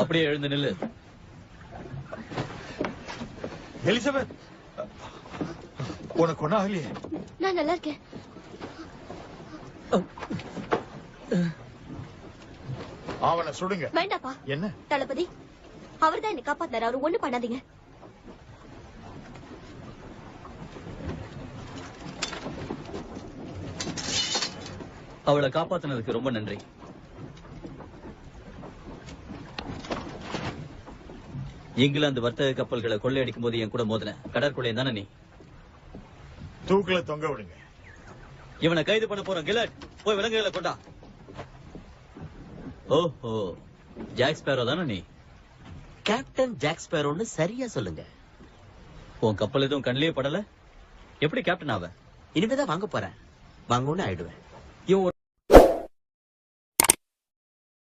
அப்படியே எழுந்து நில்லு. எலிசபெத், உனக்கு ஒன்னும் ஆகலையே? நான் நல்லா இருக்கேன். அவனை சுடுங்க. வேண்டாப்பா. என்ன தளபதி, அவர்தான் என்னை காப்பாத்தினாரு. அவரு ஒண்ணு பண்ணாதீங்க. அவளை காப்பாத்தினதுக்கு ரொம்ப நன்றி. இங்கிலாந்து வர்த்தக கப்பல்களை கொள்ளையடிக்கும் போது என் கூட மோதின கடற்கொள்ளையன் தானே நீ? தூக்குல தொங்க விடுங்க. இவனை கைது பண்ண போறோம். கிலட், போய் விலங்குகளை கொண்டா. ஓஹோ, ஜாக் ஸ்பேரோ தானே நீ? கேப்டன் ஜாக் ஸ்பேரோன்னு சரியா சொல்லுங்க. உன் கப்பல் எதுவும் கண்ணிலே படல? எப்படி கேப்டன் ஆவ? இனிமேதான் வாங்க போறேன். வாங்கன்னு ஆயிடுவேன். இவன்